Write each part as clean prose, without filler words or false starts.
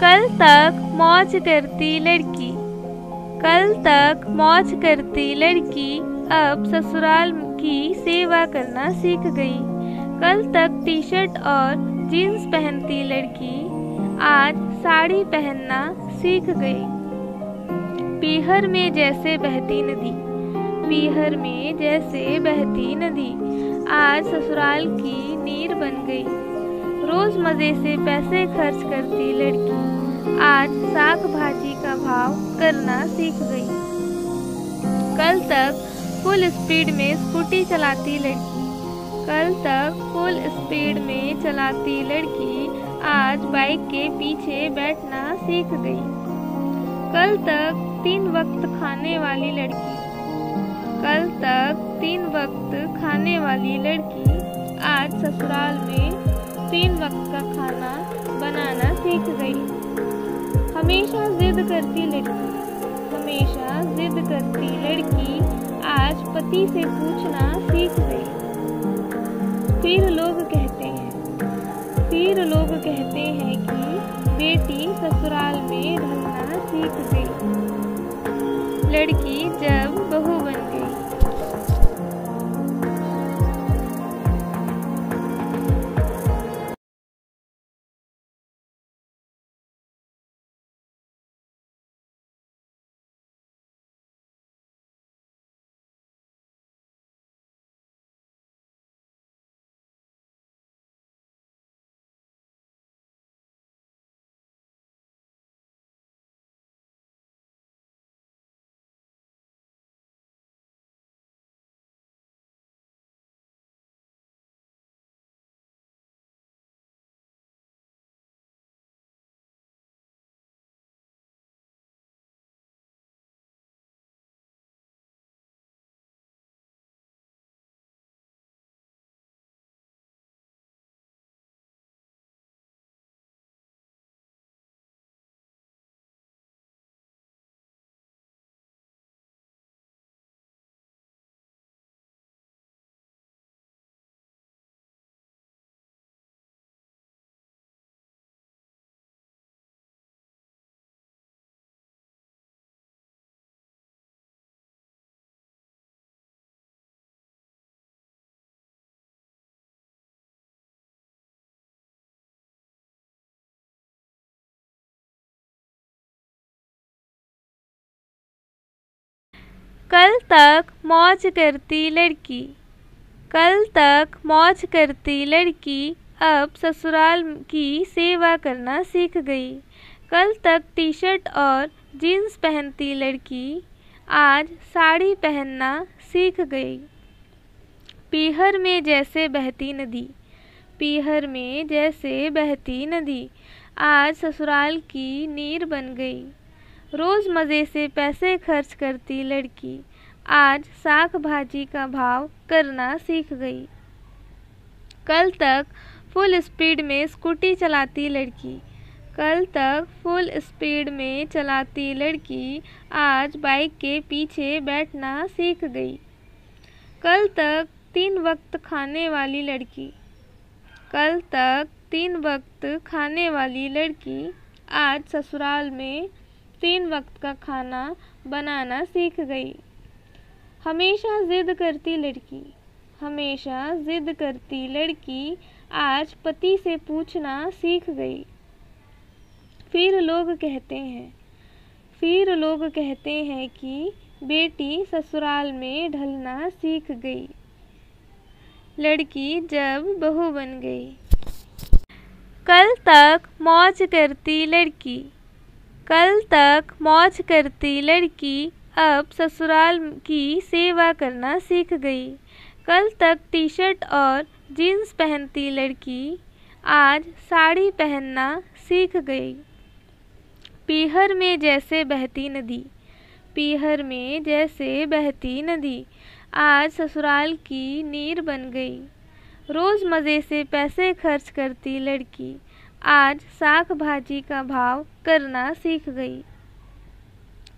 कल तक मौज करती लड़की। कल तक मौज करती लड़की अब ससुराल की सेवा करना सीख गई। कल तक टी शर्ट और जीन्स पहनती लड़की आज साड़ी पहनना सीख गई। पीहर में जैसे बहती नदी, पीहर में जैसे बहती नदी आज ससुराल की नीर बन गई। रोज मजे से पैसे खर्च करती लड़की आज साग भाजी का भाव करना सीख गई। कल तक फुल स्पीड में स्कूटी चलाती लड़की, कल तक फुल स्पीड में चलाती लड़की आज बाइक के पीछे बैठना सीख गई। कल तक 3 वक्त खाने वाली लड़की, कल तक 3 वक्त खाने वाली लड़की आज ससुराल में 3 वक्त का खाना बनाना सीख गई। हमेशा जिद करती लड़की, हमेशा जिद करती लड़की आज पति से पूछना सीख गई। फिर लोग कहते हैं, फिर लोग कहते हैं कि बेटी ससुराल में ढलना सीख गई। लड़की जब बहू बन गई। कल तक मौज करती लड़की, कल तक मौज करती लड़की अब ससुराल की सेवा करना सीख गई। कल तक टी शर्ट और जीन्स पहनती लड़की आज साड़ी पहनना सीख गई। पीहर में जैसे बहती नदी, पीहर में जैसे बहती नदी आज ससुराल की नीर बन गई। रोज मजे से पैसे खर्च करती लड़की आज साग भाजी का भाव करना सीख गई। कल तक फुल स्पीड में स्कूटी चलाती लड़की, कल तक फुल स्पीड में चलाती लड़की आज बाइक के पीछे बैठना सीख गई। कल तक 3 वक्त खाने वाली लड़की, कल तक 3 वक्त खाने वाली लड़की आज ससुराल में 3 वक्त का खाना बनाना सीख गई। हमेशा जिद करती लड़की, हमेशा जिद करती लड़की आज पति से पूछना सीख गई। फिर लोग कहते हैं, फिर लोग कहते हैं कि बेटी ससुराल में ढलना सीख गई। लड़की जब बहू बन गई। कल तक मौज करती लड़की, कल तक मौज करती लड़की अब ससुराल की सेवा करना सीख गई। कल तक टी शर्ट और जीन्स पहनती लड़की आज साड़ी पहनना सीख गई। पीहर में जैसे बहती नदी, पीहर में जैसे बहती नदी आज ससुराल की नीर बन गई। रोज मजे से पैसे खर्च करती लड़की आज साग भाजी का भाव करना सीख गई।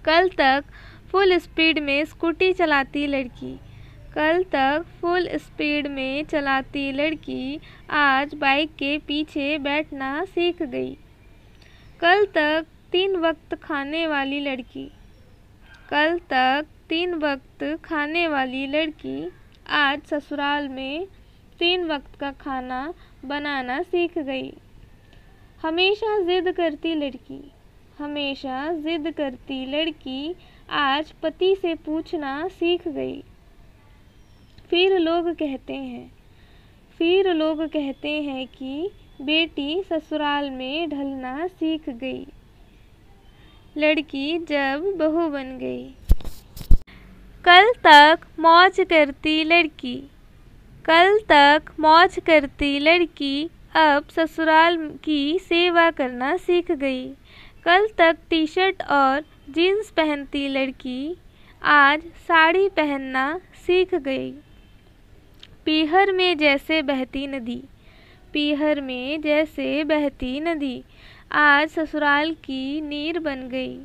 कल तक फुल स्पीड में स्कूटी चलाती लड़की, कल तक फुल स्पीड में चलाती लड़की आज बाइक के पीछे बैठना सीख गई। कल तक 3 वक्त खाने वाली लड़की। कल तक 3 वक्त खाने वाली लड़की आज ससुराल में 3 वक्त का खाना बनाना सीख गई। हमेशा जिद करती लड़की। हमेशा जिद करती लड़की आज पति से पूछना सीख गई। फिर लोग कहते हैं कि बेटी ससुराल में ढलना सीख गई। लड़की जब बहू बन गई। कल तक मौज करती लड़की। कल तक मौज करती लड़की अब ससुराल की सेवा करना सीख गई। कल तक टी शर्ट और जीन्स पहनती लड़की आज साड़ी पहनना सीख गई। पीहर में जैसे बहती नदी। पीहर में जैसे बहती नदी आज ससुराल की नीर बन गई।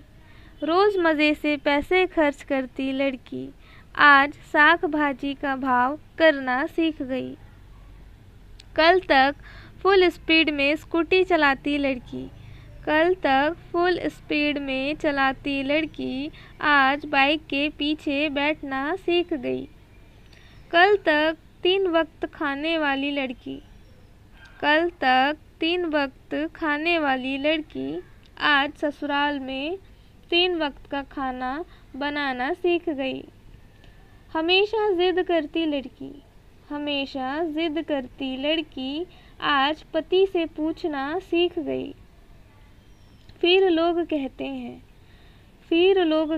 रोज़ मज़े से पैसे खर्च करती लड़की आज साग भाजी का भाव करना सीख गई। कल तक फुल स्पीड में स्कूटी चलाती लड़की। कल तक फुल स्पीड में चलाती लड़की आज बाइक के पीछे बैठना सीख गई। कल तक 3 वक्त खाने वाली लड़की। कल तक 3 वक्त खाने वाली लड़की आज ससुराल में 3 वक्त का खाना बनाना सीख गई। हमेशा जिद करती लड़की। हमेशा जिद करती लड़की आज पति से पूछना सीख गई। फिर लोग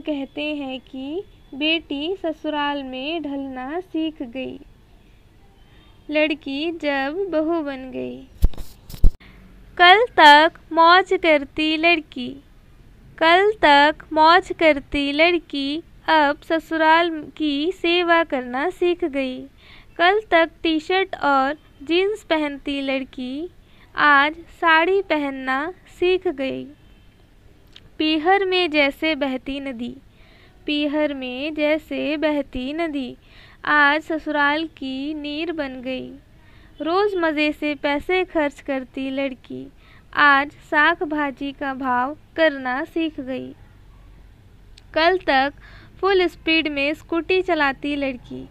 कहते हैं कि बेटी ससुराल में ढलना सीख गई। लड़की जब बहू बन गई। कल तक मौज करती लड़की। कल तक मौज करती लड़की अब ससुराल की सेवा करना सीख गई। कल तक टी शर्ट और जीन्स पहनती लड़की आज साड़ी पहनना सीख गई। पीहर में जैसे बहती नदी। पीहर में जैसे बहती नदी आज ससुराल की नीर बन गई। रोज़ मज़े से पैसे खर्च करती लड़की आज साग भाजी का भाव करना सीख गई। कल तक फुल स्पीड में स्कूटी चलाती लड़की।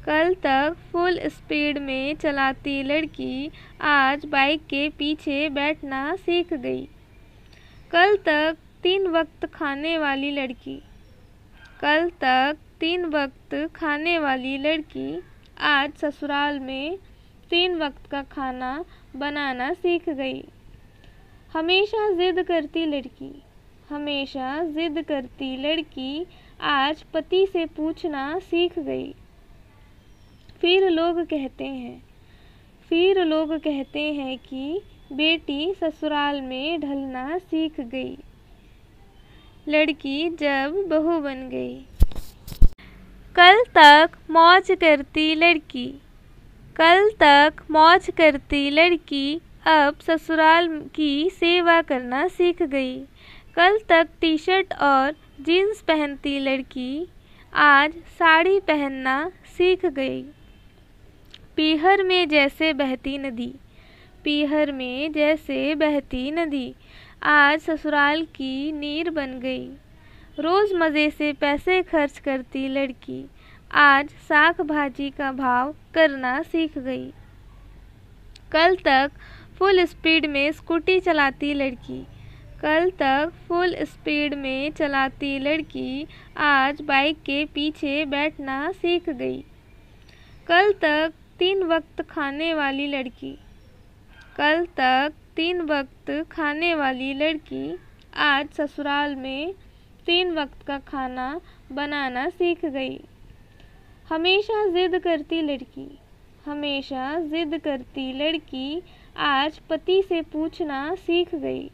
कल तक फुल स्पीड में चलाती लड़की आज बाइक के पीछे बैठना सीख गई। कल तक 3 वक्त खाने वाली लड़की। कल तक 3 वक्त खाने वाली लड़की आज ससुराल में 3 वक्त का खाना बनाना सीख गई। हमेशा जिद करती लड़की। हमेशा जिद करती लड़की आज पति से पूछना सीख गई। फिर लोग कहते हैं कि बेटी ससुराल में ढलना सीख गई। लड़की जब बहू बन गई। कल तक मौज करती लड़की। कल तक मौज करती लड़की अब ससुराल की सेवा करना सीख गई। कल तक टी शर्ट और जीन्स पहनती लड़की आज साड़ी पहनना सीख गई। पीहर में जैसे बहती नदी। पीहर में जैसे बहती नदी आज ससुराल की नीर बन गई। रोज़ मज़े से पैसे खर्च करती लड़की आज साग भाजी का भाव करना सीख गई। कल तक फुल स्पीड में स्कूटी चलाती लड़की। कल तक फुल स्पीड में चलाती लड़की आज बाइक के पीछे बैठना सीख गई। कल तक 3 वक्त खाने वाली लड़की। कल तक 3 वक्त खाने वाली लड़की आज ससुराल में 3 वक्त का खाना बनाना सीख गई। हमेशा जिद करती लड़की। हमेशा जिद करती लड़की आज पति से पूछना सीख गई।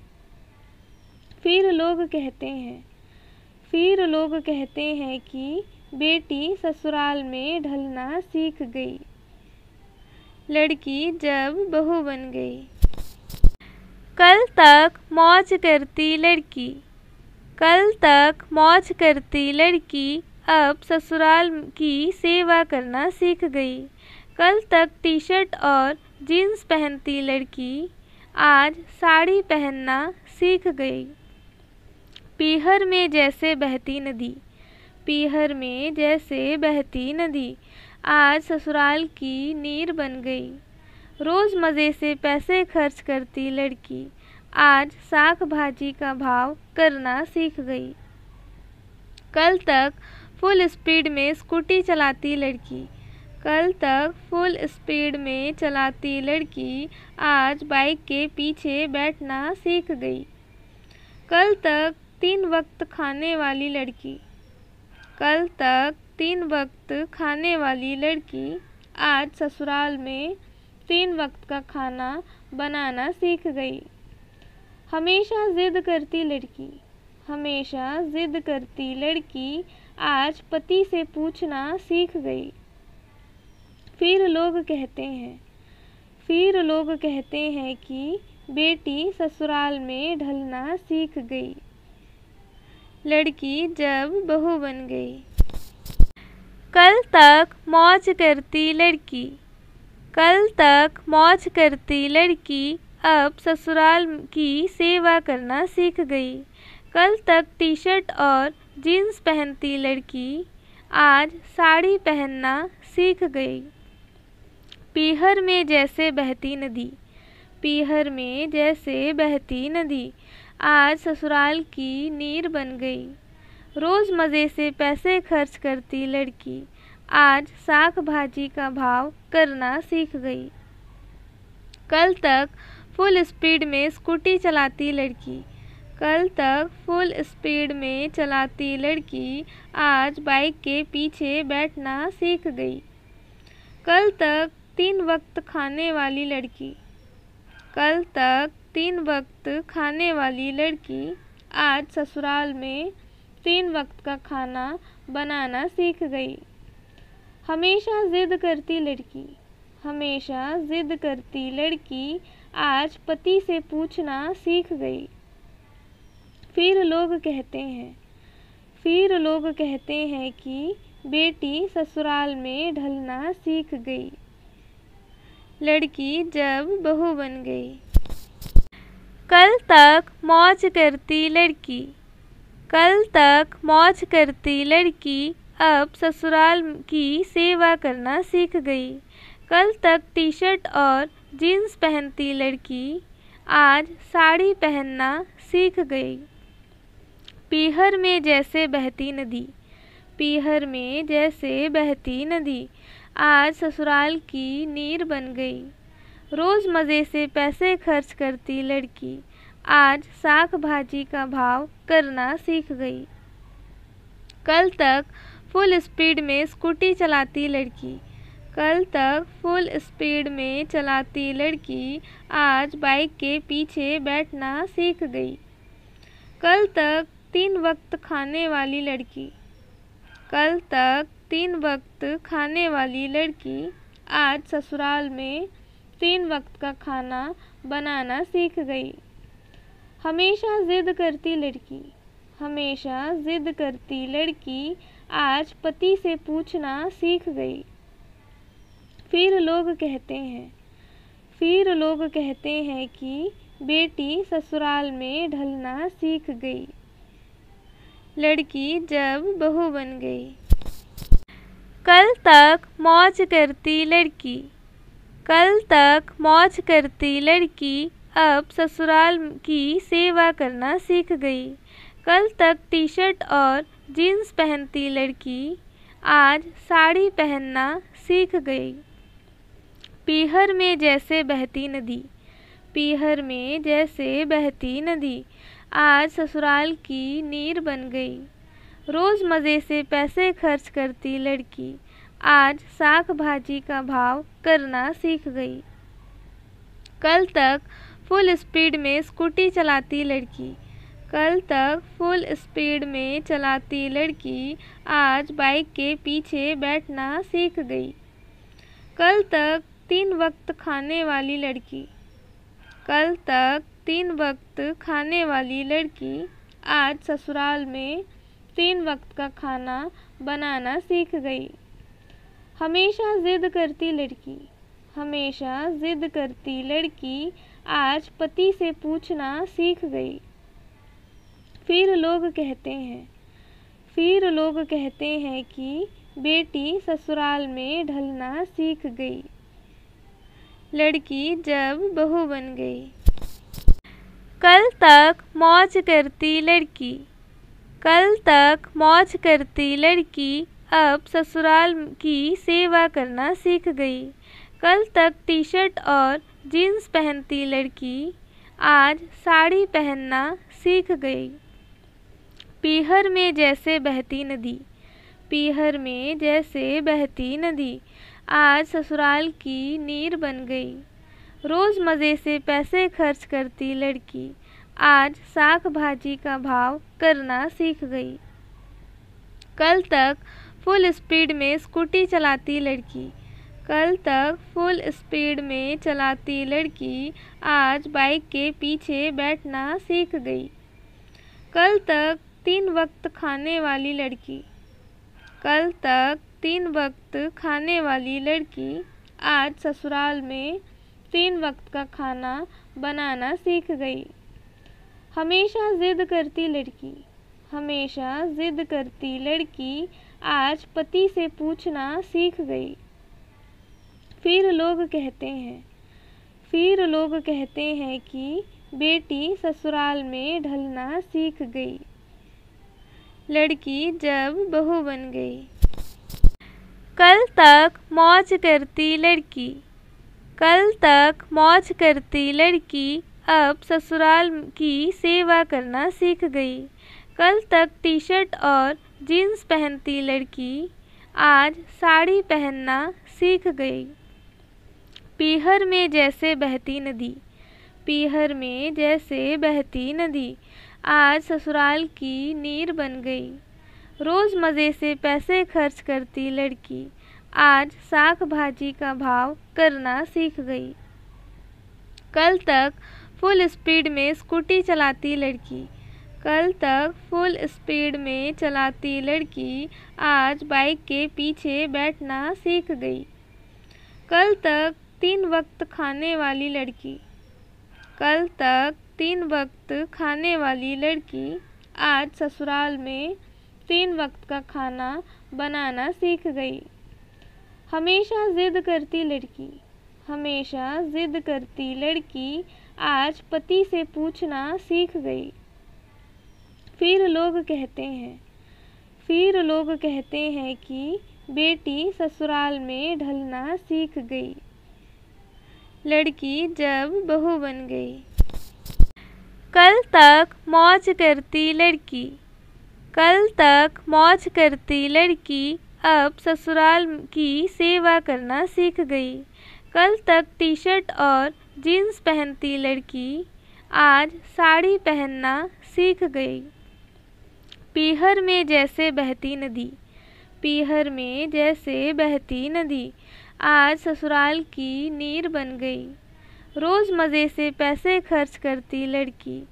फिर लोग कहते हैं कि बेटी ससुराल में ढलना सीख गई। लड़की जब बहू बन गई। कल तक मौज करती लड़की। कल तक मौज करती लड़की अब ससुराल की सेवा करना सीख गई। कल तक टी शर्ट और जीन्स पहनती लड़की आज साड़ी पहनना सीख गई। पीहर में जैसे बहती नदी, पीहर में जैसे बहती नदी, आज ससुराल की नीर बन गई। रोज़ मज़े से पैसे खर्च करती लड़की, आज साग भाजी का भाव करना सीख गई। कल तक फुल स्पीड में स्कूटी चलाती लड़की, कल तक फुल स्पीड में चलाती लड़की, आज बाइक के पीछे बैठना सीख गई। कल तक 3 वक्त खाने वाली लड़की, कल तक 3 वक्त खाने वाली लड़की, आज ससुराल में 3 वक्त का खाना बनाना सीख गई। हमेशा ज़िद करती लड़की, हमेशा ज़िद करती लड़की, आज पति से पूछना सीख गई। फिर लोग कहते हैं, फिर लोग कहते हैं कि बेटी ससुराल में ढलना सीख गई। लड़की जब बहू बन गई। कल तक मौज करती लड़की, कल तक मौज करती लड़की, अब ससुराल की सेवा करना सीख गई। कल तक टी शर्ट और जीन्स पहनती लड़की, आज साड़ी पहनना सीख गई। पीहर में जैसे बहती नदी, पीहर में जैसे बहती नदी, आज ससुराल की नीर बन गई। रोज़ मज़े से पैसे खर्च करती लड़की, आज साग भाजी का भाव करना सीख गई। कल तक फुल स्पीड में स्कूटी चलाती लड़की, कल तक फुल स्पीड में चलाती लड़की, आज बाइक के पीछे बैठना सीख गई। कल तक 3 वक्त खाने वाली लड़की, कल तक 3 वक्त खाने वाली लड़की, आज ससुराल में 3 वक्त का खाना बनाना सीख गई। हमेशा ज़िद करती लड़की, हमेशा ज़िद करती लड़की, आज पति से पूछना सीख गई। फिर लोग कहते हैं, फिर लोग कहते हैं कि बेटी ससुराल में ढलना सीख गई। लड़की जब बहू बन गई। कल तक मौज करती लड़की, कल तक मौज करती लड़की, अब ससुराल की सेवा करना सीख गई। कल तक टी शर्ट और जीन्स पहनती लड़की, आज साड़ी पहनना सीख गई। पीहर में जैसे बहती नदी, पीहर में जैसे बहती नदी, आज ससुराल की नीर बन गई। रोज़ मज़े से पैसे खर्च करती लड़की, आज साग भाजी का भाव करना सीख गई। कल तक फुल स्पीड में स्कूटी चलाती लड़की, कल तक फुल स्पीड में चलाती लड़की, आज बाइक के पीछे बैठना सीख गई। कल तक 3 वक्त खाने वाली लड़की, कल तक 3 वक्त खाने वाली लड़की, आज ससुराल में 3 वक्त का खाना बनाना सीख गई। हमेशा ज़िद करती लड़की, हमेशा ज़िद करती लड़की, आज पति से पूछना सीख गई। फिर लोग कहते हैं, फिर लोग कहते हैं कि बेटी ससुराल में ढलना सीख गई। लड़की जब बहू बन गई। कल तक मौज करती लड़की, कल तक मौज करती लड़की, अब ससुराल की सेवा करना सीख गई। कल तक टी शर्ट और जीन्स पहनती लड़की, आज साड़ी पहनना सीख गई। पीहर में जैसे बहती नदी, पीहर में जैसे बहती नदी, आज ससुराल की नीर बन गई। रोज़ मज़े से पैसे खर्च करती लड़की, आज साग भाजी का भाव करना सीख गई। कल तक फुल स्पीड में स्कूटी चलाती लड़की, कल तक फुल स्पीड में चलाती लड़की, आज बाइक के पीछे बैठना सीख गई। कल तक 3 वक्त खाने वाली लड़की, कल तक 3 वक्त खाने वाली लड़की, आज ससुराल में 3 वक्त का खाना बनाना सीख गई। हमेशा ज़िद करती लड़की, हमेशा ज़िद करती लड़की, आज पति से पूछना सीख गई। फिर लोग कहते हैं कि बेटी ससुराल में ढलना सीख गई। लड़की जब बहू बन गई। कल तक मौज करती लड़की। कल तक मौज करती लड़की अब ससुराल की सेवा करना सीख गई। कल तक टी शर्ट और जीन्स पहनती लड़की आज साड़ी पहनना सीख गई। पीहर में जैसे बहती नदी। पीहर में जैसे बहती नदी आज ससुराल की नीर बन गई। रोज़ मज़े से पैसे खर्च करती लड़की आज साग भाजी का भाव करना सीख गई। कल तक फुल स्पीड में स्कूटी चलाती लड़की। कल तक फुल स्पीड में चलाती लड़की आज बाइक के पीछे बैठना सीख गई। कल तक 3 वक्त खाने वाली लड़की। कल तक 3 वक्त खाने वाली लड़की आज ससुराल में 3 वक्त का खाना बनाना सीख गई। हमेशा ज़िद करती लड़की। हमेशा ज़िद करती लड़की आज पति से पूछना सीख गई। फिर लोग कहते हैं कि बेटी ससुराल में ढलना सीख गई। लड़की जब बहू बन गई। कल तक मौज करती लड़की। कल तक मौज करती लड़की अब ससुराल की सेवा करना सीख गई। कल तक टी शर्ट और जीन्स पहनती लड़की आज साड़ी पहनना सीख गई। पीहर में जैसे बहती नदी। पीहर में जैसे बहती नदी आज ससुराल की नीर बन गई। रोज़ मज़े से पैसे खर्च करती लड़की आज साग भाजी का भाव करना सीख गई। कल तक फुल स्पीड में स्कूटी चलाती लड़की। कल तक फुल स्पीड में चलाती लड़की आज बाइक के पीछे बैठना सीख गई। कल तक 3 वक्त खाने वाली लड़की। कल तक 3 वक्त खाने वाली लड़की आज ससुराल में 3 वक्त का खाना बनाना सीख गई। हमेशा ज़िद करती लड़की। हमेशा ज़िद करती लड़की आज पति से पूछना सीख गई। फिर लोग कहते हैं कि बेटी ससुराल में ढलना सीख गई। लड़की जब बहू बन गई। कल तक मौज करती लड़की। कल तक मौज करती लड़की अब ससुराल की सेवा करना सीख गई। कल तक टी शर्ट और जीन्स पहनती लड़की आज साड़ी पहनना सीख गई। पीहर में जैसे बहती नदी। पीहर में जैसे बहती नदी आज ससुराल की नीर बन गई। रोज़ मज़े से पैसे खर्च करती लड़की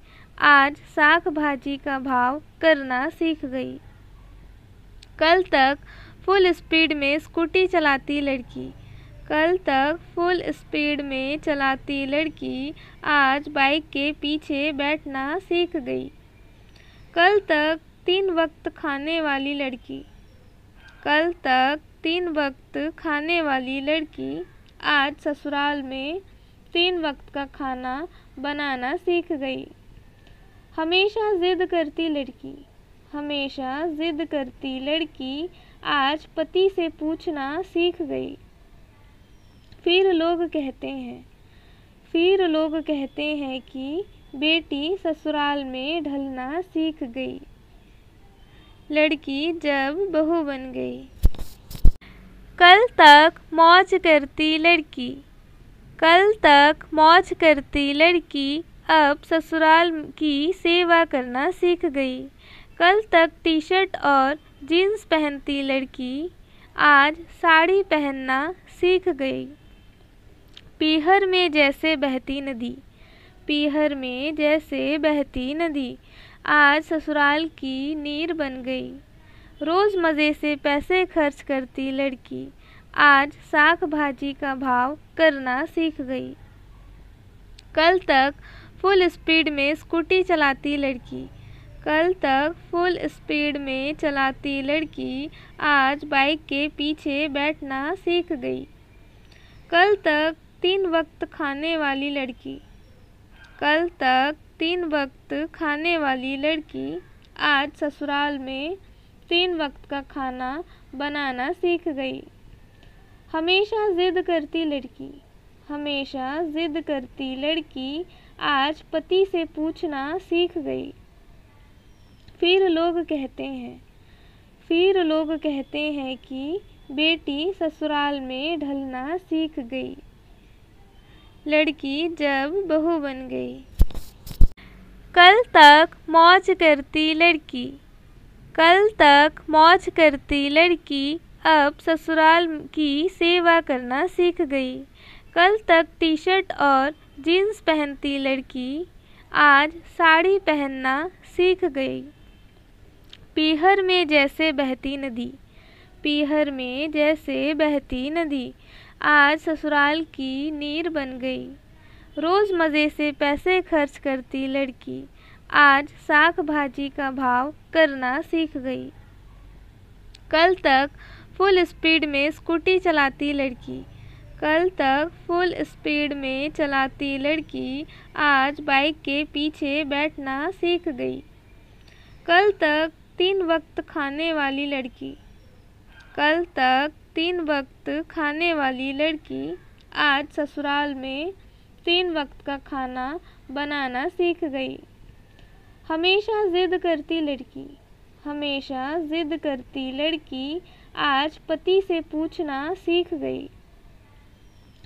आज साग भाजी का भाव करना सीख गई। कल तक फुल स्पीड में स्कूटी चलाती लड़की। कल तक फुल स्पीड में चलाती लड़की आज बाइक के पीछे बैठना सीख गई। कल तक 3 वक्त खाने वाली लड़की। कल तक 3 वक्त खाने वाली लड़की आज ससुराल में 3 वक्त का खाना बनाना सीख गई। हमेशा ज़िद करती लड़की। हमेशा ज़िद करती लड़की आज पति से पूछना सीख गई। फिर लोग कहते हैं कि बेटी ससुराल में ढलना सीख गई। लड़की जब बहू बन गई। कल तक मौज करती लड़की। कल तक मौज करती लड़की अब ससुराल की सेवा करना सीख गई। कल तक टी शर्ट और जीन्स पहनती लड़की आज साड़ी पहनना सीख गई। पीहर में जैसे बहती नदी। पीहर में जैसे बहती नदी आज ससुराल की नीर बन गई। रोज़ मज़े से पैसे खर्च करती लड़की आज साग भाजी का भाव करना सीख गई। कल तक फुल स्पीड में स्कूटी चलाती लड़की। कल तक फुल स्पीड में चलाती लड़की आज बाइक के पीछे बैठना सीख गई। कल तक 3 वक्त खाने वाली लड़की। कल तक 3 वक्त खाने वाली लड़की आज ससुराल में 3 वक्त का खाना बनाना सीख गई। हमेशा जिद करती लड़की। हमेशा जिद करती लड़की आज पति से पूछना सीख गई। फिर लोग कहते हैं कि बेटी ससुराल में ढलना सीख गई। लड़की जब बहू बन गई। कल तक मौज करती लड़की। कल तक मौज करती लड़की अब ससुराल की सेवा करना सीख गई। कल तक टी शर्ट और जीन्स पहनती लड़की आज साड़ी पहनना सीख गई। पीहर में जैसे बहती नदी। पीहर में जैसे बहती नदी आज ससुराल की नीर बन गई। रोज़ मज़े से पैसे खर्च करती लड़की आज साग भाजी का भाव करना सीख गई। कल तक फुल स्पीड में स्कूटी चलाती लड़की। कल तक फुल स्पीड में चलाती लड़की आज बाइक के पीछे बैठना सीख गई। कल तक 3 वक्त खाने वाली लड़की। कल तक 3 वक्त खाने वाली लड़की आज ससुराल में 3 वक्त का खाना बनाना सीख गई। हमेशा जिद करती लड़की। हमेशा जिद करती लड़की आज पति से पूछना सीख गई।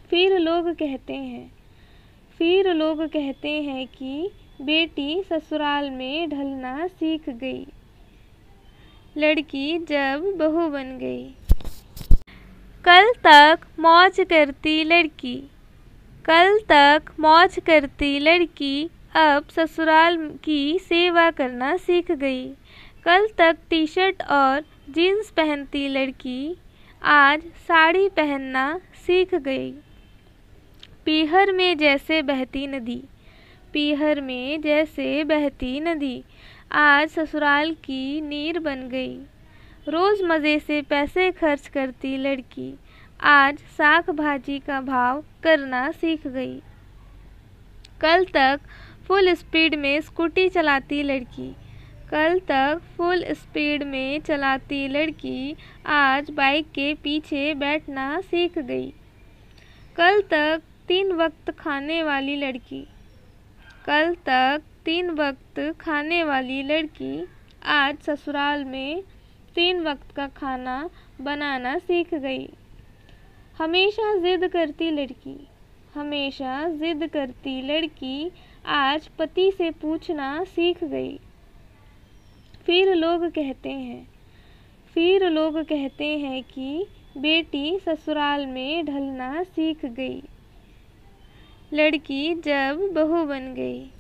फिर लोग कहते हैं कि बेटी ससुराल में ढलना सीख गई। लड़की जब बहू बन गई। कल तक मौज करती लड़की। कल तक मौज करती लड़की अब ससुराल की सेवा करना सीख गई। कल तक टी शर्ट और जीन्स पहनती लड़की आज साड़ी पहनना सीख गई। पीहर में जैसे बहती नदी। पीहर में जैसे बहती नदी आज ससुराल की नीर बन गई। रोज़ मज़े से पैसे खर्च करती लड़की आज साग भाजी का भाव करना सीख गई। कल तक फुल स्पीड में स्कूटी चलाती लड़की। कल तक फुल स्पीड में चलाती लड़की आज बाइक के पीछे बैठना सीख गई। कल तक 3 वक्त खाने वाली लड़की। कल तक 3 वक्त खाने वाली लड़की आज ससुराल में 3 वक्त का खाना बनाना सीख गई। हमेशा जिद करती लड़की। हमेशा जिद करती लड़की आज पति से पूछना सीख गई। फिर लोग कहते हैं कि बेटी ससुराल में ढलना सीख गई। लड़की जब बहू बन गई।